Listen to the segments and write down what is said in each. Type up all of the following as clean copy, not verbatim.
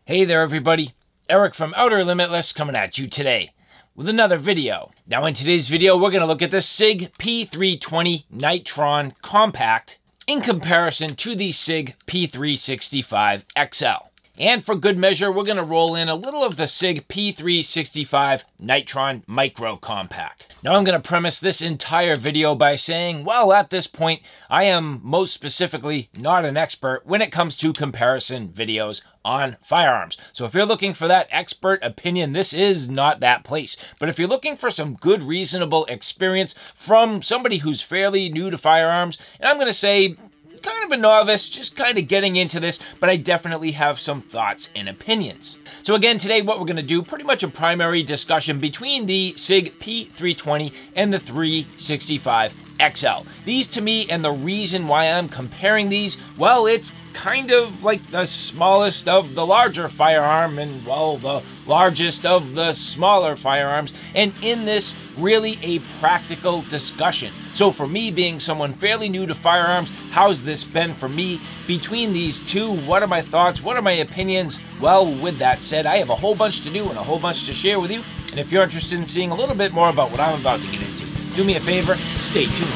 Hey there everybody, Eric from Outer Limitless coming at you today with another video. Now in today's video we're going to look at the Sig P320 Nitron Compact in comparison to the Sig P365XL. And for good measure, we're going to roll in a little of the Sig P365 Nitron Micro Compact. Now I'm going to premise this entire video by saying, well, at this point, I am most specifically not an expert when it comes to comparison videos on firearms. So if you're looking for that expert opinion, this is not that place. But if you're looking for some good, reasonable experience from somebody who's fairly new to firearms, and I'm going to say, kind of a novice, just kind of getting into this, but I definitely have some thoughts and opinions. So again, today what we're going to do, pretty much a primary discussion between the Sig P320 and the 365XL. These to me, and the reason why I'm comparing these, well, it's kind of like the smallest of the larger firearm and, well, the largest of the smaller firearms, and in this, really a practical discussion. So for me, being someone fairly new to firearms, how's this been for me between these two? What are my thoughts? What are my opinions? Well, with that said, I have a whole bunch to do and a whole bunch to share with you, and if you're interested in seeing a little bit more about what I'm about to get into, do me a favor, stay tuned.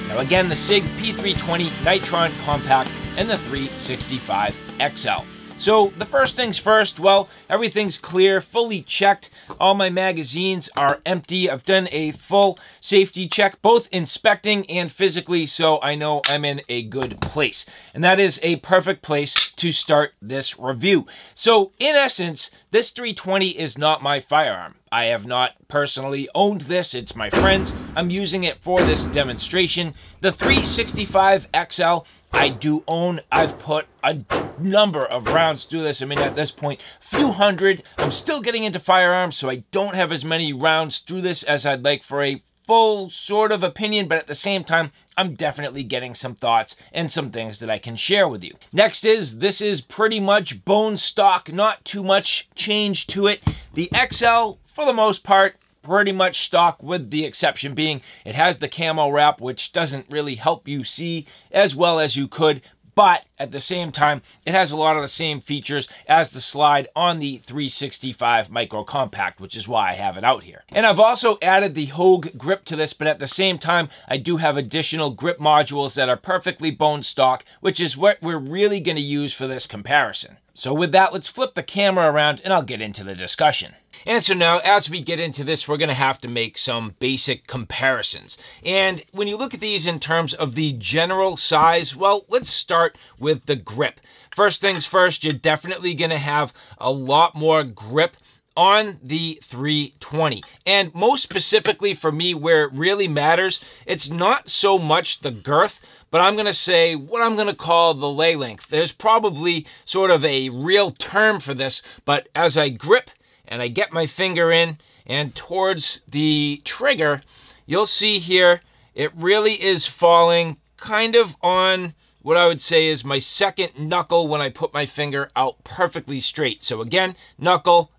Now again, the Sig P320 Nitron Compact and the 365XL. So the first things first, well, everything's clear, fully checked. All my magazines are empty. I've done a full safety check, both inspecting and physically, so I know I'm in a good place. And that is a perfect place to start this review. So in essence, this 320 is not my firearm. I have not personally owned this. It's my friend's. I'm using it for this demonstration. The 365XL, I do own. I've put a number of rounds through this. I mean, at this point, few hundred. I'm still getting into firearms, so I don't have as many rounds through this as I'd like for a full sort of opinion, but at the same time, I'm definitely getting some thoughts and some things that I can share with you. Next is, this is pretty much bone stock, not too much change to it. The XL, for the most part, pretty much stock, with the exception being it has the camo wrap, which doesn't really help you see as well as you could, but at the same time, it has a lot of the same features as the slide on the 365 Micro Compact, which is why I have it out here. And I've also added the Hogue grip to this, but at the same time, I do have additional grip modules that are perfectly bone stock, which is what we're really going to use for this comparison. So with that, let's flip the camera around and I'll get into the discussion. And so now, as we get into this, we're going to have to make some basic comparisons. And when you look at these in terms of the general size, well, let's start with the grip. First things first, you're definitely going to have a lot more grip on the 320. And most specifically for me, where it really matters, it's not so much the girth, but I'm going to say what I'm going to call the lay length. There's probably sort of a real term for this, but as I grip and I get my finger in and towards the trigger, you'll see here, it really is falling kind of on what I would say is my second knuckle when I put my finger out perfectly straight. So again, knuckle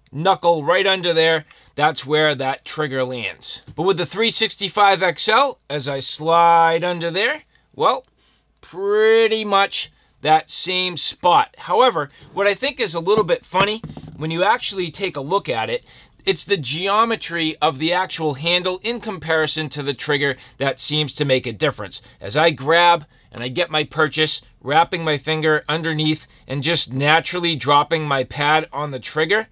right under there, that's where that trigger lands. But with the 365XL, as I slide under there, well, pretty much that same spot. However, what I think is a little bit funny, when you actually take a look at it, it's the geometry of the actual handle in comparison to the trigger that seems to make a difference. As I grab and I get my purchase, wrapping my finger underneath and just naturally dropping my pad on the trigger,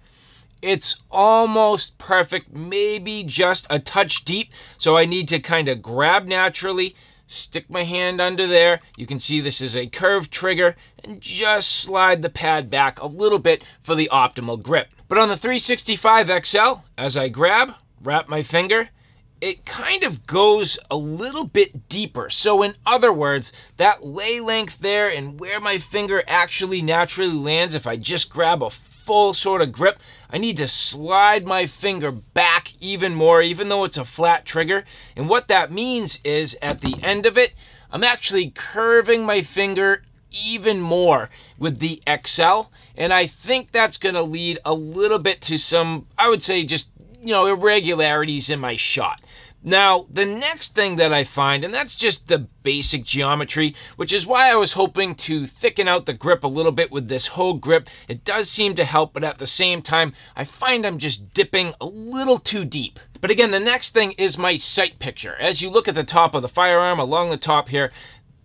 it's almost perfect, maybe just a touch deep. So I need to kind of grab naturally, stick my hand under there. You can see this is a curved trigger, and just slide the pad back a little bit for the optimal grip. But on the 365XL, as I grab, wrap my finger, it kind of goes a little bit deeper. So in other words, that lay length there and where my finger actually naturally lands, if I just grab a full sort of grip, I need to slide my finger back even more, even though it's a flat trigger. And what that means is at the end of it, I'm actually curving my finger even more with the XL. And I think that's going to lead a little bit to some, I would say, just, irregularities in my shot. Now, the next thing that I find, and that's just the basic geometry, which is why I was hoping to thicken out the grip a little bit with this Hogue grip. It does seem to help, but at the same time, I find I'm just dipping a little too deep. But again, the next thing is my sight picture. As you look at the top of the firearm, along the top here,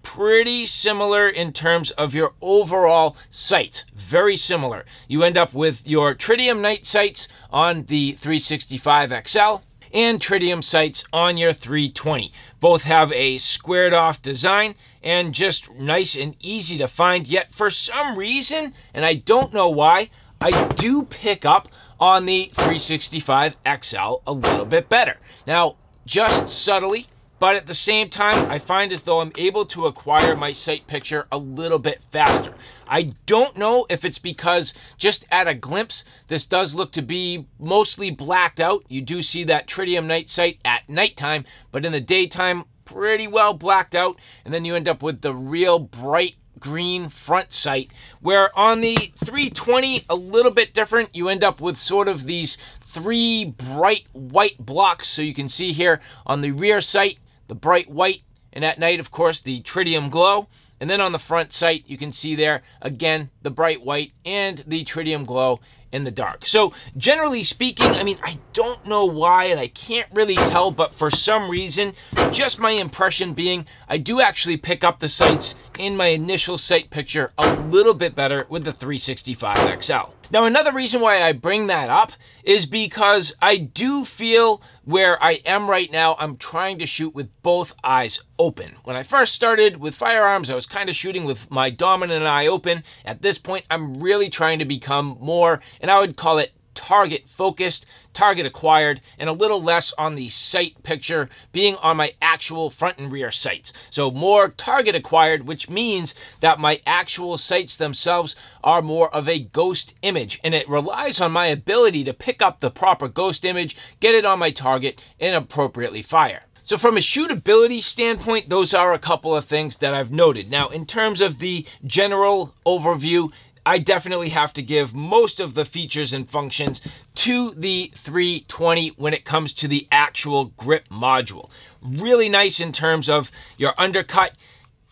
pretty similar in terms of your overall sights. Very similar. You end up with your tritium night sights on the 365XL. And tritium sights on your 320. Both have a squared off design and just nice and easy to find, yet for some reason, and I don't know why, I do pick up on the 365XL a little bit better. Now, just subtly, but at the same time, I find as though I'm able to acquire my sight picture a little bit faster. I don't know if it's because just at a glimpse, this does look to be mostly blacked out. You do see that tritium night sight at nighttime, but in the daytime, pretty well blacked out. And then you end up with the real bright green front sight, where on the 320, a little bit different. You end up with sort of these three bright white blocks. So you can see here on the rear sight, the bright white, and at night, of course, the tritium glow. And then on the front sight, you can see there, again, the bright white and the tritium glow in the dark. So generally speaking, I mean, I don't know why, and I can't really tell, but for some reason, just my impression being, I do actually pick up the sights in my initial sight picture a little bit better with the 365XL. Now, another reason why I bring that up is because I do feel where I am right now, I'm trying to shoot with both eyes open. When I first started with firearms, I was kind of shooting with my dominant eye open. At this point, I'm really trying to become more, and I would call it target focused, target acquired, and a little less on the sight picture being on my actual front and rear sights. So more target acquired, which means that my actual sights themselves are more of a ghost image, and it relies on my ability to pick up the proper ghost image, get it on my target, and appropriately fire. So from a shootability standpoint, those are a couple of things that I've noted. Now, in terms of the general overview, I definitely have to give most of the features and functions to the 320 when it comes to the actual grip module. Really nice in terms of your undercut,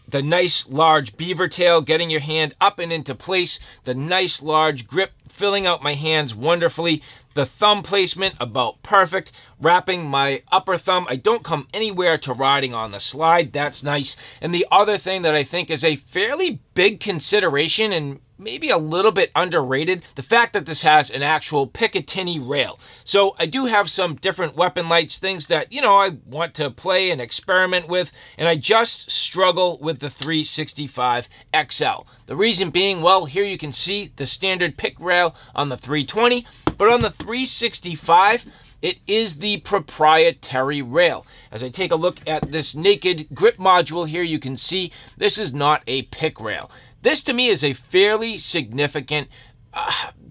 the nice large beaver tail getting your hand up and into place, the nice large grip filling out my hands wonderfully, the thumb placement about perfect, wrapping my upper thumb. I don't come anywhere to riding on the slide. That's nice. And the other thing that I think is a fairly big consideration and maybe a little bit underrated, the fact that this has an actual Picatinny Rail. So I do have some different weapon lights, things that, you know, I want to play and experiment with, and I just struggle with the 365XL. The reason being, well, here you can see the standard pick rail on the 320, but on the 365, it is the proprietary rail. As I take a look at this naked grip module here, you can see this is not a pick rail. This to me is a fairly significant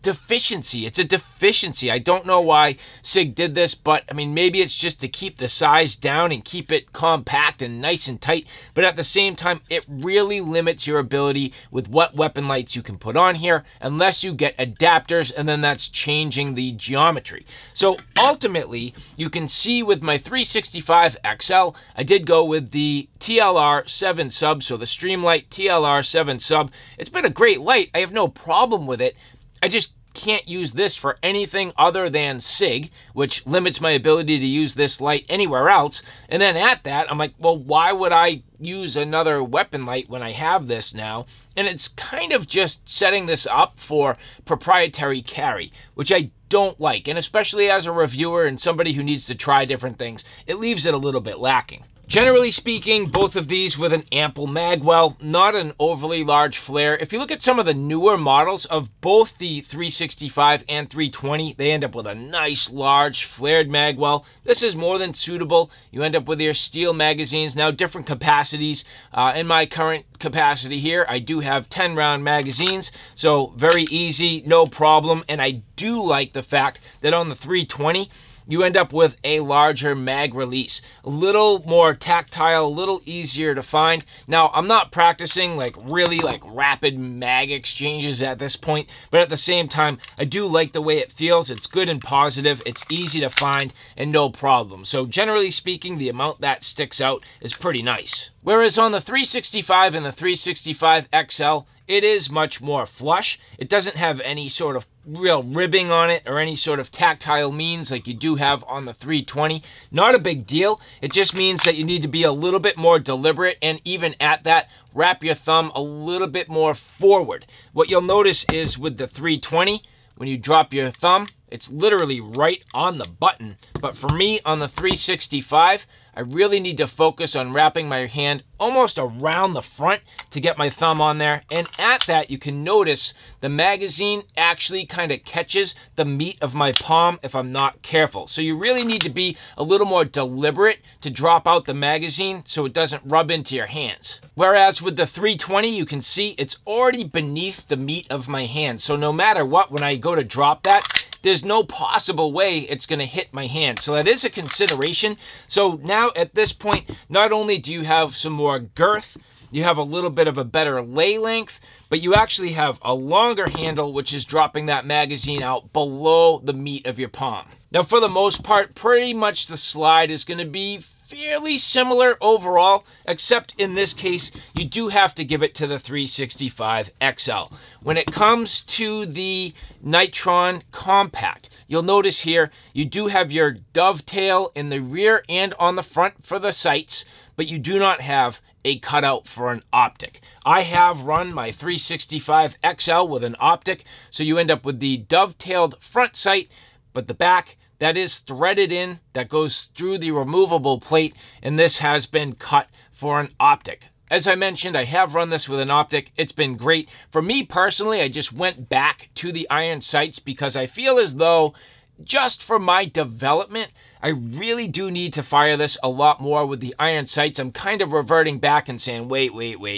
deficiency. It's a deficiency. I don't know why Sig did this, but I mean, maybe it's just to keep the size down and keep it compact and nice and tight, but at the same time, it really limits your ability with what weapon lights you can put on here unless you get adapters, and then that's changing the geometry. So ultimately, you can see with my 365XL, I did go with the TLR 7 sub, so the Streamlight TLR 7 sub. It's been a great light. I have no problem with it. I just can't use this for anything other than Sig, which limits my ability to use this light anywhere else. And then at that, I'm like, well, why would I use another weapon light when I have this now? And it's kind of just setting this up for proprietary carry, which I don't like. And especially as a reviewer and somebody who needs to try different things, it leaves it a little bit lacking. Generally speaking, both of these with an ample mag well, not an overly large flare. If you look at some of the newer models of both the 365 and 320, they end up with a nice large flared mag well. This is more than suitable. You end up with your steel magazines, now different capacities. In my current capacity here, I do have 10 round magazines, so very easy, no problem. And I do like the fact that on the 320, you end up with a larger mag release. A little more tactile, a little easier to find. Now, I'm not practicing like really like rapid mag exchanges at this point, but at the same time, I do like the way it feels. It's good and positive, it's easy to find, and no problem. So generally speaking, the amount that sticks out is pretty nice. Whereas on the 365 and the 365XL, it is much more flush. It doesn't have any sort of real ribbing on it or any sort of tactile means like you do have on the 320. Not a big deal. It just means that you need to be a little bit more deliberate, and even at that, wrap your thumb a little bit more forward. What you'll notice is with the 320, when you drop your thumb, it's literally right on the button. But for me, on the 365, I really need to focus on wrapping my hand almost around the front to get my thumb on there. And at that, you can notice the magazine actually kind of catches the meat of my palm if I'm not careful. So you really need to be a little more deliberate to drop out the magazine so it doesn't rub into your hands. Whereas with the 320, you can see it's already beneath the meat of my hand. So no matter what, when I go to drop that, there's no possible way it's going to hit my hand. So that is a consideration. So now at this point, not only do you have some more girth, you have a little bit of a better lay length, but you actually have a longer handle, which is dropping that magazine out below the meat of your palm. Now, for the most part, pretty much the slide is going to be fairly similar overall, except in this case, you do have to give it to the 365XL. When it comes to the Nitron Compact, you'll notice here, you do have your dovetail in the rear and on the front for the sights, but you do not have a cutout for an optic. I have run my 365XL with an optic, so you end up with the dovetailed front sight, but the back, that is threaded in, that goes through the removable plate, and this has been cut for an optic. As I mentioned, I have run this with an optic. It's been great. For me personally, I just went back to the iron sights because I feel as though just for my development, I really do need to fire this a lot more with the iron sights. I'm kind of reverting back and saying, wait,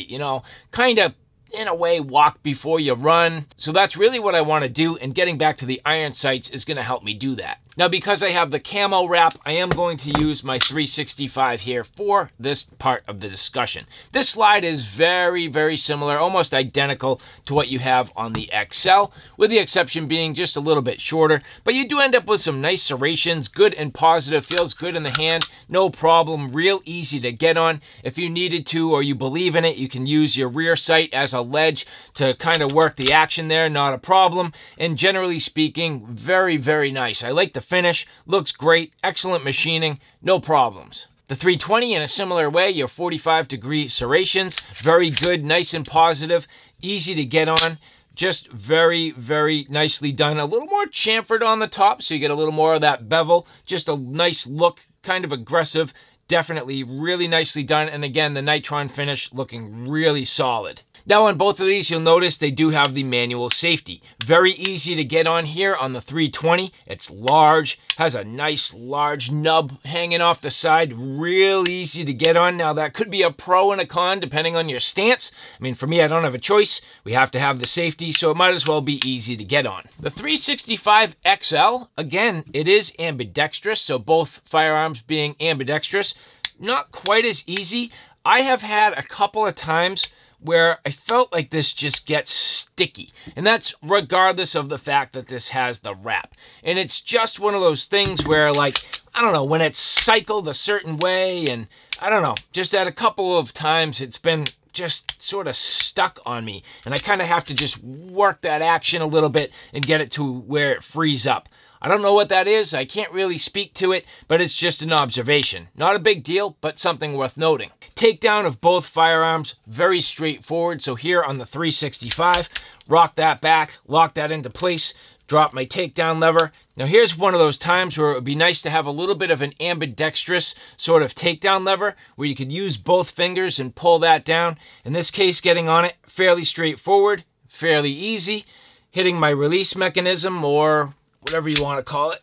you know, kind of in a way, walk before you run. So that's really what I want to do, and getting back to the iron sights is going to help me do that. Now, because I have the camo wrap, I am going to use my 365 here for this part of the discussion. This slide is very, very similar, almost identical to what you have on the XL, with the exception being just a little bit shorter, but you do end up with some nice serrations, good and positive, feels good in the hand, no problem, real easy to get on. If you needed to or you believe in it, you can use your rear sight as a ledge to kind of work the action there, not a problem, and generally speaking, very, very nice. I like the finish, looks great, excellent machining, no problems. The 320 in a similar way, your 45-degree serrations, very good, nice and positive, easy to get on, just very, very nicely done. A little more chamfered on the top, so you get a little more of that bevel, just a nice look, kind of aggressive, definitely really nicely done, and again, the Nitron finish looking really solid. Now on both of these, you'll notice they do have the manual safety. Very easy to get on here on the 320. It's large, has a nice large nub hanging off the side, real easy to get on. Now that could be a pro and a con depending on your stance. I mean, for me, I don't have a choice. We have to have the safety, so it might as well be easy to get on. The 365XL, again, it is ambidextrous, so both firearms being ambidextrous, not quite as easy. I have had a couple of times where I felt like this just gets sticky. And that's regardless of the fact that this has the wrap. And it's just one of those things where, like, I don't know, when it's cycled a certain way, and I don't know, just at a couple of times it's been just sort of stuck on me. And I kind of have to just work that action a little bit and get it to where it frees up. I don't know what that is. I can't really speak to it, but it's just an observation. Not a big deal, but something worth noting. Takedown of both firearms, very straightforward. So here on the 365, rock that back, lock that into place, drop my takedown lever. Now here's one of those times where it would be nice to have a little bit of an ambidextrous sort of takedown lever where you could use both fingers and pull that down. In this case, getting on it, fairly straightforward, fairly easy. Hitting my release mechanism, or whatever you want to call it.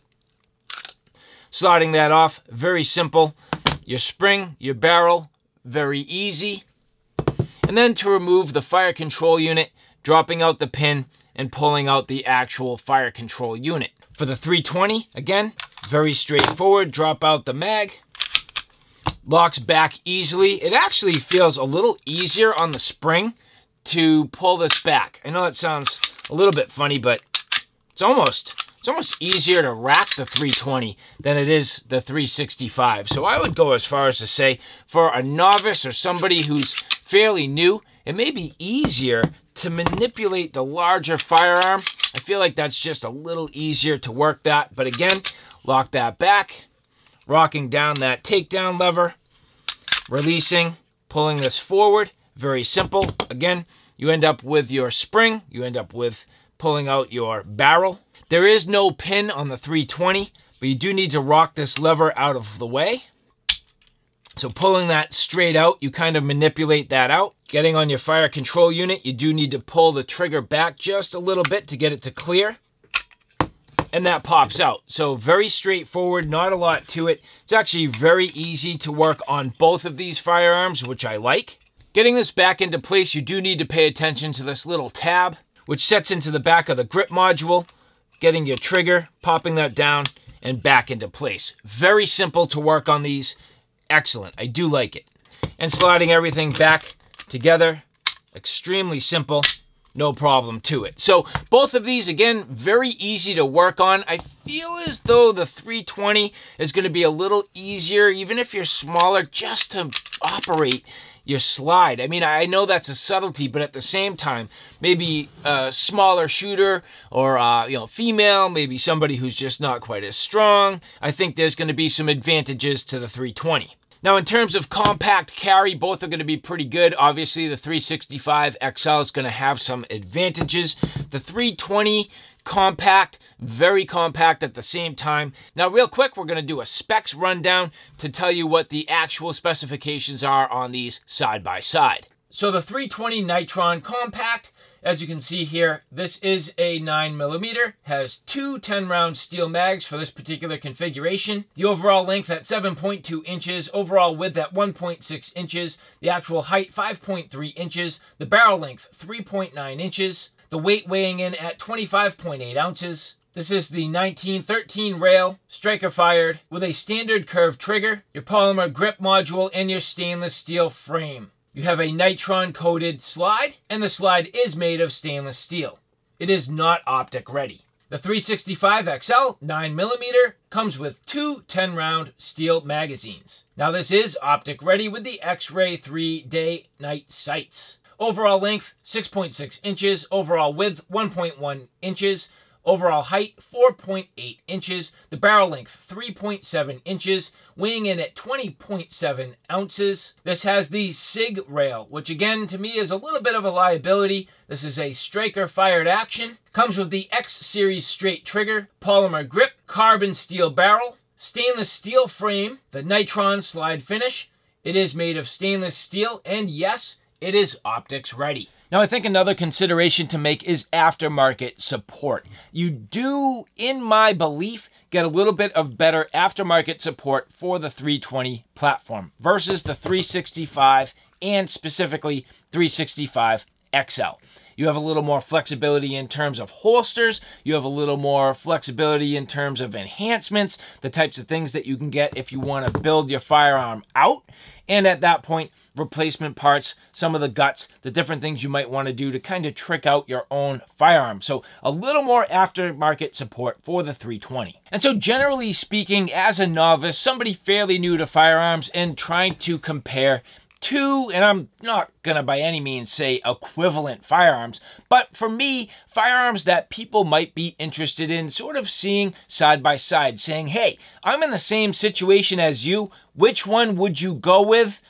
Sliding that off, very simple. Your spring, your barrel, very easy. And then to remove the fire control unit, dropping out the pin and pulling out the actual fire control unit. For the 320, again, Very straightforward. Drop out the mag. Locks back easily. It actually feels a little easier on the spring to pull this back. I know that sounds a little bit funny, but it's almost easier to rack the 320 than it is the 365. So I would go as far as to say, for a novice or somebody who's fairly new, it may be easier to manipulate the larger firearm. I feel like that's just a little easier to work that. But again, lock that back, rocking down that takedown lever, releasing, pulling this forward. Very simple. Again, you end up with your spring. You end up with pulling out your barrel. There is no pin on the 320, but you do need to rock this lever out of the way. So pulling that straight out, you kind of manipulate that out. Getting on your fire control unit, you do need to pull the trigger back just a little bit to get it to clear. And that pops out. So very straightforward, not a lot to it. It's actually very easy to work on both of these firearms, which I like. Getting this back into place, you do need to pay attention to this little tab, which sets into the back of the grip module. Getting your trigger, popping that down, and back into place. Very simple to work on these. Excellent. I do like it. And sliding everything back together. Extremely simple. No problem to it. So both of these, again, very easy to work on. I feel as though the 320 is going to be a little easier, even if you're smaller, just to operate your slide. I mean, I know that's a subtlety, but at the same time, maybe a smaller shooter or, female, maybe somebody who's just not quite as strong. I think there's going to be some advantages to the 320. Now, in terms of compact carry, both are going to be pretty good. Obviously, the 365XL is going to have some advantages. The 320 compact, very compact at the same time. Now, real quick, we're going to do a specs rundown to tell you what the actual specifications are on these side by side. So the 320 Nitron Compact, as you can see here, this is a 9mm, has two 10-round steel mags for this particular configuration. The overall length at 7.2 inches, overall width at 1.6 inches, the actual height 5.3 inches, the barrel length 3.9 inches, the weight weighing in at 25.8 ounces. This is the 1913 Rail, striker fired, with a standard curved trigger, your polymer grip module, and your stainless steel frame. You have a nitron coated slide, and the slide is made of stainless steel. It is not optic ready. The 365XL 9mm comes with two 10-round steel magazines. Now this is optic ready with the X-ray 3-day night sights. Overall length 6.6 inches, overall width 1.1 inches, overall height 4.8 inches, the barrel length 3.7 inches, weighing in at 20.7 ounces. This has the Sig Rail, which again to me is a little bit of a liability. This is a striker fired action. Comes with the X series straight trigger, polymer grip, carbon steel barrel, stainless steel frame, the nitron slide finish. It is made of stainless steel, and yes, it is optics ready. Now, I think another consideration to make is aftermarket support. You do, in my belief, get a little bit of better aftermarket support for the 320 platform versus the 365 and specifically 365XL. You have a little more flexibility in terms of holsters. You have a little more flexibility in terms of enhancements, the types of things that you can get if you want to build your firearm out. And at that point, replacement parts, some of the guts, the different things you might want to do to kind of trick out your own firearm. So a little more aftermarket support for the 320. And so generally speaking, as a novice, somebody fairly new to firearms and trying to compare two, and I'm not gonna by any means say equivalent firearms, but for me, firearms that people might be interested in sort of seeing side by side, saying, hey, I'm in the same situation as you, which one would you go with?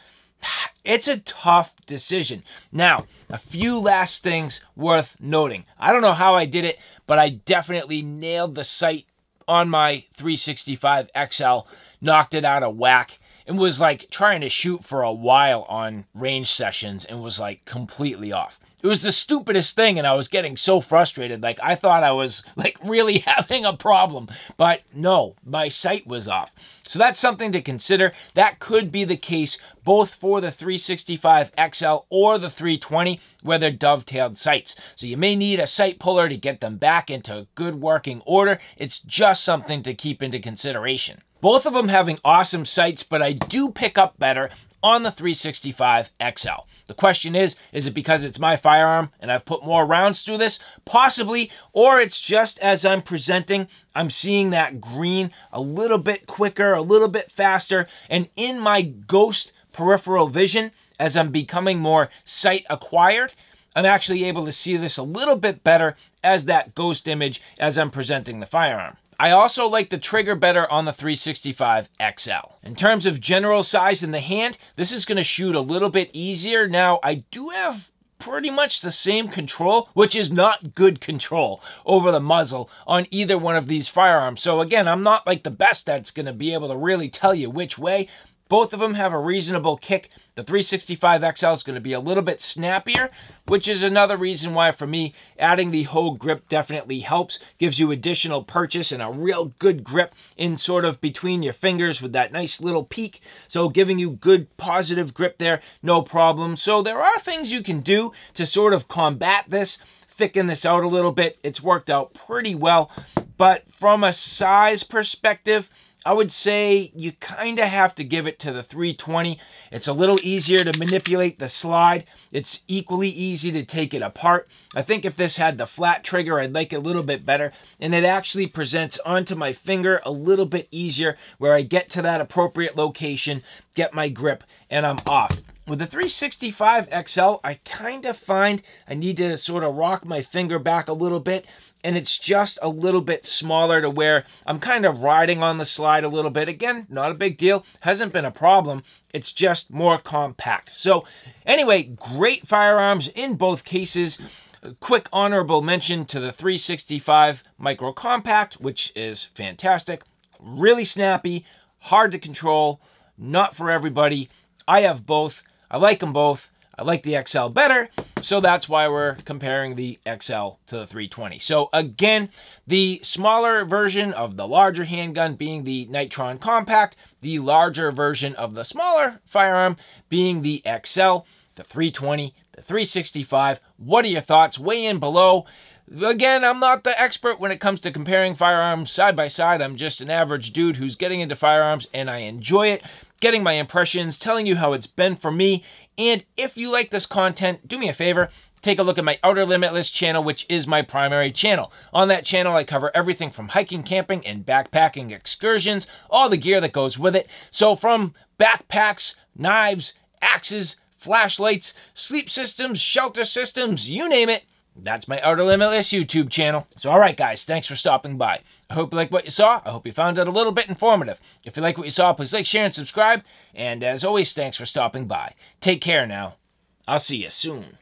It's a tough decision. Now, a few last things worth noting. I don't know how I did it, but I definitely nailed the sight on my 365XL, knocked it out of whack, and was like trying to shoot for a while on range sessions and was like completely off. It was the stupidest thing, and I was getting so frustrated. Like, I thought I was, like, really having a problem. But no, my sight was off. So that's something to consider. That could be the case both for the 365XL or the 320, where they're dovetailed sights. So you may need a sight puller to get them back into good working order. It's just something to keep into consideration. Both of them having awesome sights, but I do pick up better on the 365XL. The question is it because it's my firearm and I've put more rounds through this? Possibly, or it's just as I'm presenting, I'm seeing that green a little bit quicker, a little bit faster, and in my ghost peripheral vision, as I'm becoming more sight acquired, I'm actually able to see this a little bit better as that ghost image as I'm presenting the firearm. I also like the trigger better on the 365XL. In terms of general size in the hand, this is going to shoot a little bit easier. Now, I do have pretty much the same control, which is not good control over the muzzle on either one of these firearms. So again, I'm not like the best that's going to be able to really tell you which way. Both of them have a reasonable kick. The 365XL is going to be a little bit snappier, which is another reason why, for me, adding the Hogue grip definitely helps. Gives you additional purchase and a real good grip in sort of between your fingers with that nice little peak. So giving you good positive grip there, no problem. So there are things you can do to sort of combat this, thicken this out a little bit. It's worked out pretty well. But from a size perspective, I would say you kind of have to give it to the 320. It's a little easier to manipulate the slide. It's equally easy to take it apart. I think if this had the flat trigger, I'd like it a little bit better. And it actually presents onto my finger a little bit easier, where I get to that appropriate location, get my grip, and I'm off. With the 365XL, I kind of find I need to sort of rock my finger back a little bit, and it's just a little bit smaller to where I'm kind of riding on the slide a little bit. Again, not a big deal. Hasn't been a problem. It's just more compact. So anyway, great firearms in both cases. A quick honorable mention to the 365 Micro Compact, which is fantastic. Really snappy, hard to control, not for everybody. I have both. I like them both. I like the XL better, so that's why we're comparing the XL to the 320. So again, the smaller version of the larger handgun being the Nitron Compact, the larger version of the smaller firearm being the XL, the 320, the 365. What are your thoughts? Weigh in below. Again, I'm not the expert when it comes to comparing firearms side by side. I'm just an average dude who's getting into firearms, and I enjoy it, getting my impressions, telling you how it's been for me. And if you like this content, do me a favor, take a look at my Outer Limitless channel, which is my primary channel. On that channel, I cover everything from hiking, camping, and backpacking excursions, all the gear that goes with it. So from backpacks, knives, axes, flashlights, sleep systems, shelter systems, you name it, that's my Outer Limitless YouTube channel. So all right, guys, thanks for stopping by. I hope you like what you saw. I hope you found it a little bit informative. If you like what you saw, please like, share, and subscribe. And as always, thanks for stopping by. Take care now. I'll see you soon.